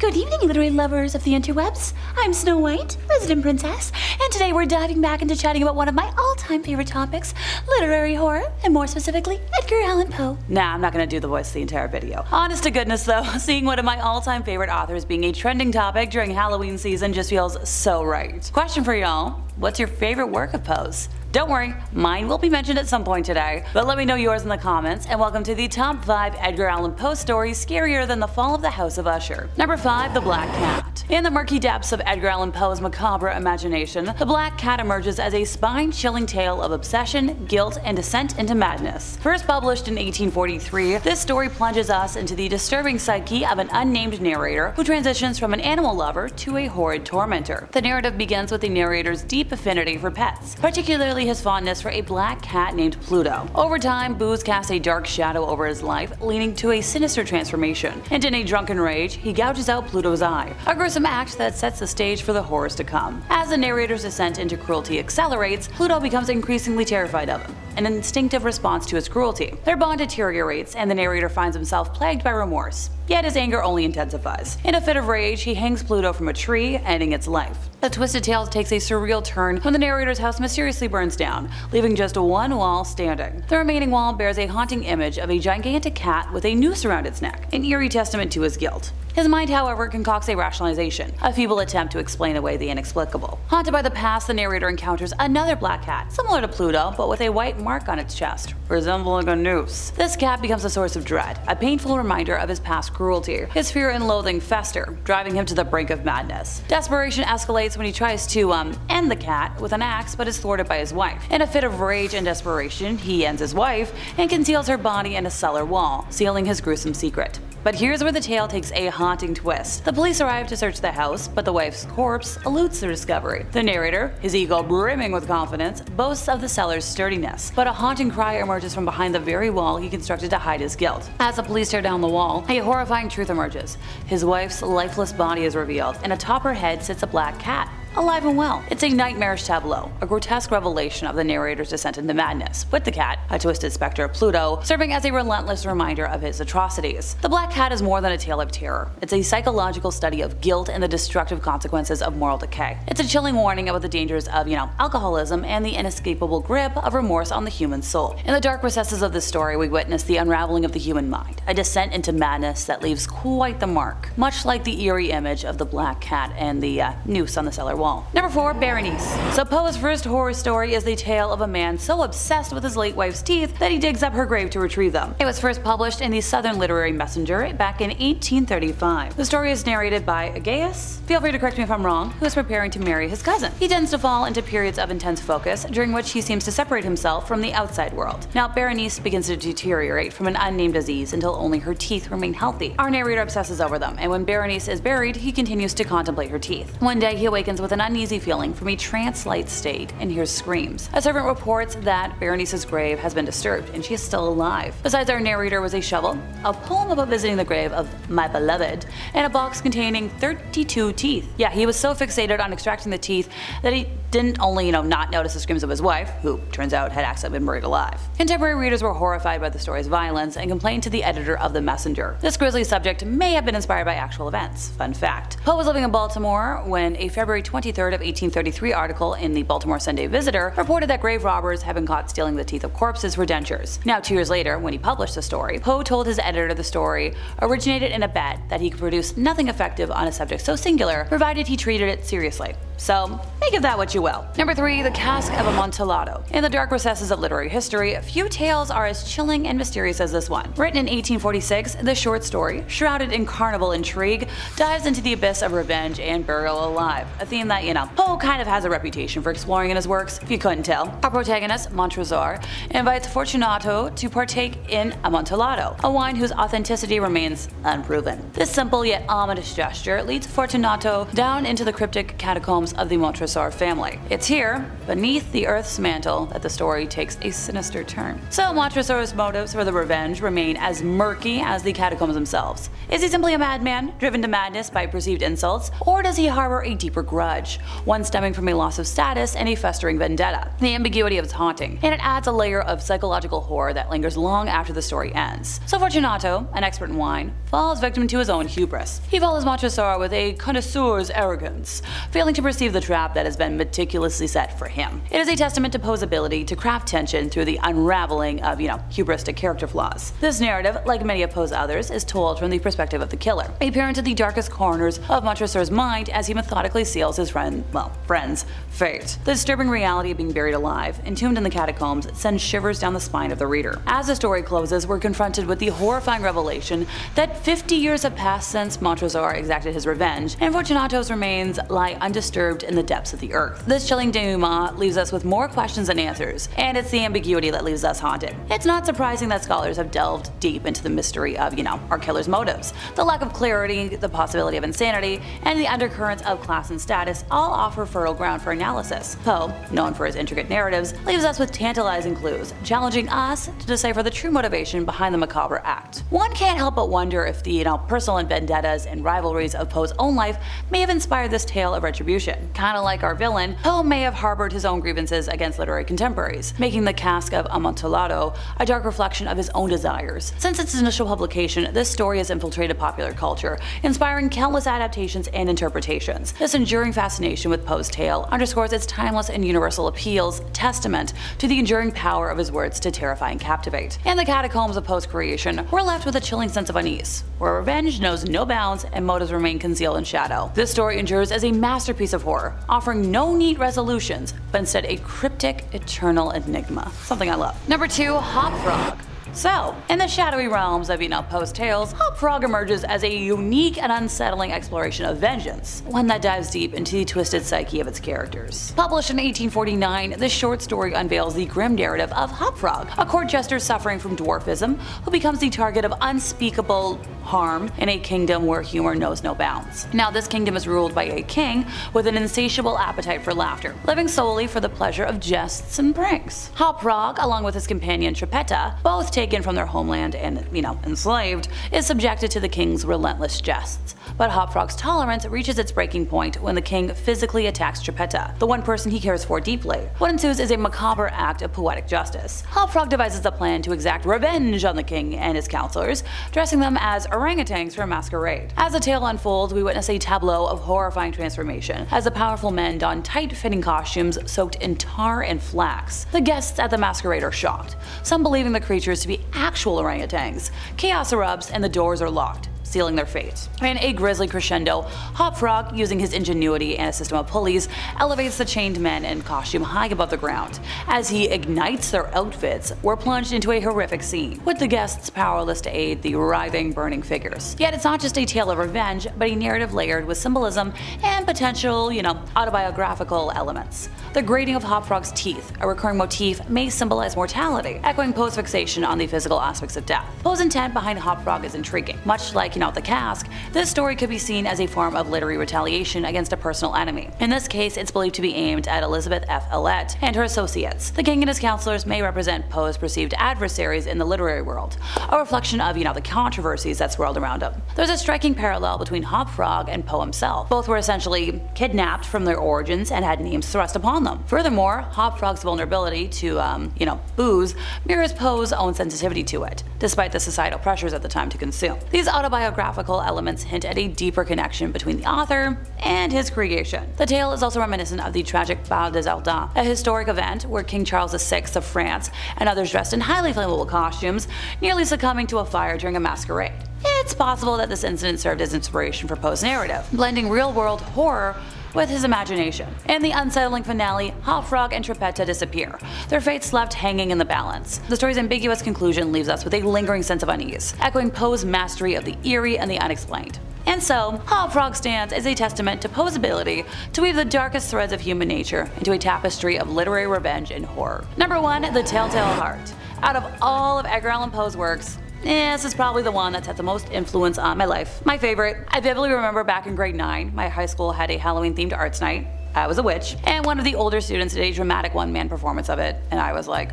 Good evening, literary lovers of the interwebs. I'm Snow White, resident princess, and today we're diving back into chatting about one of my all-time favorite topics, literary horror, and more specifically, Edgar Allan Poe. Nah, I'm not gonna do the voice the entire video. Honest to goodness though, seeing one of my all-time favorite authors being a trending topic during Halloween season just feels so right. Question for y'all, what's your favorite work of Poe's? Don't worry, mine will be mentioned at some point today, but let me know yours in the comments, and welcome to the top 5 Edgar Allan Poe stories scarier than the fall of the House of Usher. Number 5, The Black Cat. In the murky depths of Edgar Allan Poe's macabre imagination, The Black Cat emerges as a spine-chilling tale of obsession, guilt, and descent into madness. First published in 1843, this story plunges us into the disturbing psyche of an unnamed narrator who transitions from an animal lover to a horrid tormentor. The narrative begins with the narrator's deep affinity for pets, particularly his fondness for a black cat named Pluto. Over time, Booze casts a dark shadow over his life, leading to a sinister transformation, and in a drunken rage, he gouges out Pluto's eye, a gruesome act that sets the stage for the horrors to come. As the narrator's descent into cruelty accelerates, Pluto becomes increasingly terrified of him, an instinctive response to his cruelty. Their bond deteriorates, and the narrator finds himself plagued by remorse. Yet his anger only intensifies. In a fit of rage, he hangs Pluto from a tree, ending its life. The twisted tale takes a surreal turn when the narrator's house mysteriously burns down, leaving just one wall standing. The remaining wall bears a haunting image of a gigantic cat with a noose around its neck, an eerie testament to his guilt. His mind, however, concocts a rationalization, a feeble attempt to explain away the inexplicable. Haunted by the past, the narrator encounters another black cat, similar to Pluto, but with a white mark on its chest, resembling a noose. This cat becomes a source of dread, a painful reminder of his past cruelty. His fear and loathing fester, driving him to the brink of madness. Desperation escalates when he tries to end the cat with an axe, but is thwarted by his wife. In a fit of rage and desperation, he ends his wife and conceals her body in a cellar wall, sealing his gruesome secret. But here's where the tale takes a haunting twist. The police arrive to search the house, but the wife's corpse eludes their discovery. The narrator, his ego brimming with confidence, boasts of the cellar's sturdiness, but a haunting cry emerges from behind the very wall he constructed to hide his guilt. As the police tear down the wall, a horrifying truth emerges. His wife's lifeless body is revealed, and atop her head sits a black cat, alive and well. It's a nightmarish tableau, a grotesque revelation of the narrator's descent into madness, with the cat, a twisted specter of Pluto, serving as a relentless reminder of his atrocities. The Black Cat is more than a tale of terror. It's a psychological study of guilt and the destructive consequences of moral decay. It's a chilling warning about the dangers of, alcoholism and the inescapable grip of remorse on the human soul. In the dark recesses of this story, we witness the unraveling of the human mind, a descent into madness that leaves quite the mark, much like the eerie image of the Black Cat and the noose on the cellar wall. Number 4, Berenice. So Poe's first horror story is the tale of a man so obsessed with his late wife's teeth that he digs up her grave to retrieve them. It was first published in the Southern Literary Messenger back in 1835. The story is narrated by Agaius, feel free to correct me if I'm wrong, who is preparing to marry his cousin. He tends to fall into periods of intense focus, during which he seems to separate himself from the outside world. Now Berenice begins to deteriorate from an unnamed disease until only her teeth remain healthy. Our narrator obsesses over them, and when Berenice is buried, he continues to contemplate her teeth. One day he awakens with an uneasy feeling from a trance-like state and hears screams. A servant reports that Berenice's grave has been disturbed and she is still alive. Besides our narrator was a shovel, a poem about visiting the grave of my beloved, and a box containing 32 teeth. Yeah, he was so fixated on extracting the teeth that he didn't only, not notice the screams of his wife, who turns out had actually been buried alive. Contemporary readers were horrified by the story's violence and complained to the editor of the Messenger. This grisly subject may have been inspired by actual events. Fun fact. Poe was living in Baltimore when a February 23rd of 1833 article in the Baltimore Sunday Visitor reported that grave robbers had been caught stealing the teeth of corpses for dentures. Now 2 years later, when he published the story, Poe told his editor the story originated in a bet that he could produce nothing effective on a subject so singular, provided he treated it seriously. So, make of that what you will. Number 3, The Cask of Amontillado. In the dark recesses of literary history, few tales are as chilling and mysterious as this one. Written in 1846, the short story, shrouded in carnival intrigue, dives into the abyss of revenge and burial alive, a theme that, Poe kind of has a reputation for exploring in his works, if you couldn't tell. Our protagonist, Montrezor, invites Fortunato to partake in Amontillado, a wine whose authenticity remains unproven. This simple yet ominous gesture leads Fortunato down into the cryptic catacombs catacombs of the Montresor family. It's here, beneath the Earth's mantle, that the story takes a sinister turn. So Montresor's motives for the revenge remain as murky as the catacombs themselves. Is he simply a madman, driven to madness by perceived insults, or does he harbor a deeper grudge, one stemming from a loss of status and a festering vendetta? The ambiguity of its haunting, and it adds a layer of psychological horror that lingers long after the story ends. So Fortunato, an expert in wine, falls victim to his own hubris. He follows Montresor with a connoisseur's arrogance, failing to perceive the trap that has been meticulously set for him. It is a testament to Poe's ability to craft tension through the unraveling of, hubristic character flaws. This narrative, like many of Poe's others, is told from the perspective of the killer, a peer into the darkest corners of Montresor's mind as he methodically seals his friend's fate. The disturbing reality of being buried alive, entombed in the catacombs, sends shivers down the spine of the reader. As the story closes, we're confronted with the horrifying revelation that 50 years have passed since Montresor exacted his revenge, and Fortunato's remains lie undisturbed in the depths of the earth. This chilling denouement leaves us with more questions than answers, and it's the ambiguity that leaves us haunted. It's not surprising that scholars have delved deep into the mystery of, our killer's motives. The lack of clarity, the possibility of insanity, and the undercurrents of class and status all offer fertile ground for analysis. Poe, known for his intricate narratives, leaves us with tantalizing clues, challenging us to decipher the true motivation behind the macabre act. One can't help but wonder if the, personal vendettas and rivalries of Poe's own life may have inspired this tale of retribution. Kinda like our villain, Poe may have harbored his own grievances against literary contemporaries, making the Cask of Amontillado a dark reflection of his own desires. Since its initial publication, this story has infiltrated popular culture, inspiring countless adaptations and interpretations. This enduring fascination with Poe's tale underscores its timeless and universal appeals, testament to the enduring power of his words to terrify and captivate. In the catacombs of Poe's creation, we're left with a chilling sense of unease, where revenge knows no bounds and motives remain concealed in shadow. This story endures as a masterpiece of horror, offering no neat resolutions, but instead a cryptic, eternal enigma. Something I love. Number 2, Hop Frog. So, in the shadowy realms of, Poe's tales, Hop Frog emerges as a unique and unsettling exploration of vengeance, one that dives deep into the twisted psyche of its characters. Published in 1849, this short story unveils the grim narrative of Hop Frog, a court jester suffering from dwarfism who becomes the target of unspeakable harm in a kingdom where humor knows no bounds. Now, this kingdom is ruled by a king with an insatiable appetite for laughter, living solely for the pleasure of jests and pranks. Hop Frog, along with his companion Trippetta, both taken from their homeland and, enslaved, is subjected to the king's relentless jests. But Hop Frog's tolerance reaches its breaking point when the king physically attacks Trippetta, the one person he cares for deeply. What ensues is a macabre act of poetic justice. Hop Frog devises a plan to exact revenge on the king and his counselors, dressing them as orangutans for a masquerade. As the tale unfolds, we witness a tableau of horrifying transformation, as the powerful men don tight-fitting costumes soaked in tar and flax. The guests at the masquerade are shocked, some believing the creatures to be actual orangutans. Chaos erupts and the doors are locked, sealing their fate. In a grisly crescendo, Hop Frog, using his ingenuity and a system of pulleys, elevates the chained men in costume high above the ground. As he ignites their outfits, we're plunged into a horrific scene, with the guests powerless to aid the writhing, burning figures. Yet it's not just a tale of revenge, but a narrative layered with symbolism and potential, autobiographical elements. The grating of Hop Frog's teeth, a recurring motif, may symbolize mortality, echoing Poe's fixation on the physical aspects of death. Poe's intent behind Hop Frog is intriguing. Much like the Cask, this story could be seen as a form of literary retaliation against a personal enemy. In this case, it's believed to be aimed at Elizabeth F. Ellet and her associates. The king and his counselors may represent Poe's perceived adversaries in the literary world, a reflection of, the controversies that swirled around him. There's a striking parallel between Hop Frog and Poe himself. Both were essentially kidnapped from their origins and had names thrust upon them. Furthermore, Hop Frog's vulnerability to, booze mirrors Poe's own sensitivity to it, despite the societal pressures at the time to consume. These autobiographical elements hint at a deeper connection between the author and his creation. The tale is also reminiscent of the tragic Bal des Ardents, a historic event where King Charles VI of France and others dressed in highly flammable costumes nearly succumbing to a fire during a masquerade. It's possible that this incident served as inspiration for Poe's narrative, blending real-world horror with his imagination. In the unsettling finale, Hop Frog and Trippetta disappear, their fates left hanging in the balance. The story's ambiguous conclusion leaves us with a lingering sense of unease, echoing Poe's mastery of the eerie and the unexplained. And so, Hop Frog stands as a testament to Poe's ability to weave the darkest threads of human nature into a tapestry of literary revenge and horror. Number 1, The Telltale Heart. Out of all of Edgar Allan Poe's works, this is probably the one that's had the most influence on my life. My favorite. I vividly remember back in grade 9, my high school had a Halloween-themed arts night. I was a witch, and one of the older students did a dramatic one-man performance of it, and I was like,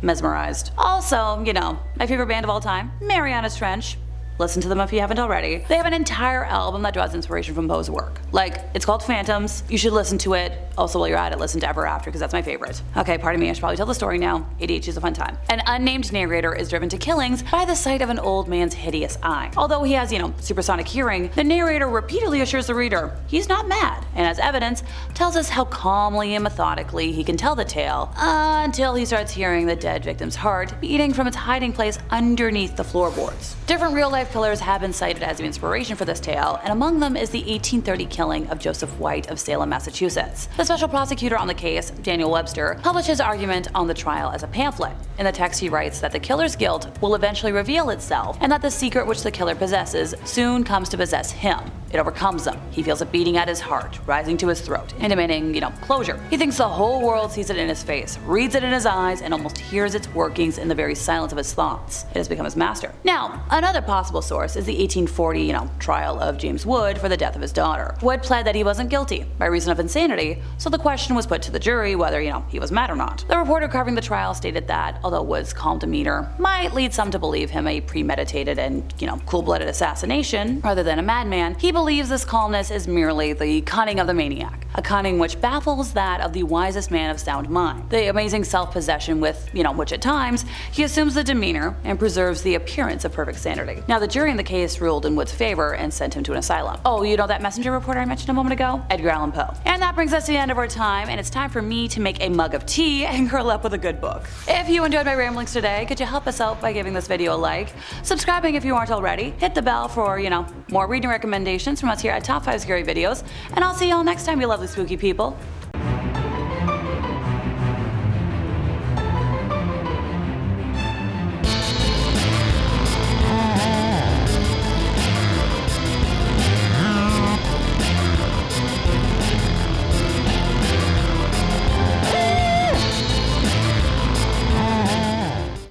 mesmerized. Also, you know, my favorite band of all time, Mariana's Trench. Listen to them if you haven't already. They have an entire album that draws inspiration from Poe's work. Like, it's called Phantoms. You should listen to it. Also, while you're at it, listen to Ever After, because that's my favorite. Okay, pardon me, I should probably tell the story now. ADHD is a fun time. An unnamed narrator is driven to killings by the sight of an old man's hideous eye. Although he has, you know, supersonic hearing, the narrator repeatedly assures the reader he's not mad, and as evidence, tells us how calmly and methodically he can tell the tale until he starts hearing the dead victim's heart beating from its hiding place underneath the floorboards. Different real-life killers have been cited as the inspiration for this tale, and among them is the 1830 killing of Joseph White of Salem, Massachusetts. The special prosecutor on the case, Daniel Webster, published his argument on the trial as a pamphlet. In the text he writes that the killer's guilt will eventually reveal itself, and that the secret which the killer possesses soon comes to possess him. It overcomes him. He feels it beating at his heart, rising to his throat, and demanding, you know, closure. He thinks the whole world sees it in his face, reads it in his eyes, and almost hears its workings in the very silence of his thoughts. It has become his master. Now, another possible source is the 1840, trial of James Wood for the death of his daughter. Wood pled that he wasn't guilty by reason of insanity, so the question was put to the jury whether, he was mad or not. The reporter covering the trial stated that, although Wood's calm demeanor might lead some to believe him a premeditated and, cool-blooded assassination rather than a madman, he believes this calmness is merely the cunning of the maniac, a cunning which baffles that of the wisest man of sound mind. The amazing self-possession with, which at times he assumes the demeanor and preserves the appearance of perfect sanity. Now, the jury in the case ruled in Wood's favor and sent him to an asylum. Oh, that messenger reporter I mentioned a moment ago? Edgar Allan Poe. And that brings us to the end of our time, and it's time for me to make a mug of tea and curl up with a good book. If you enjoyed my ramblings today, could you help us out by giving this video a like, subscribing if you aren't already, hit the bell for, more reading recommendations from us here at Top 5 Scary Videos, and I'll see y'all next time, you lovely spooky people.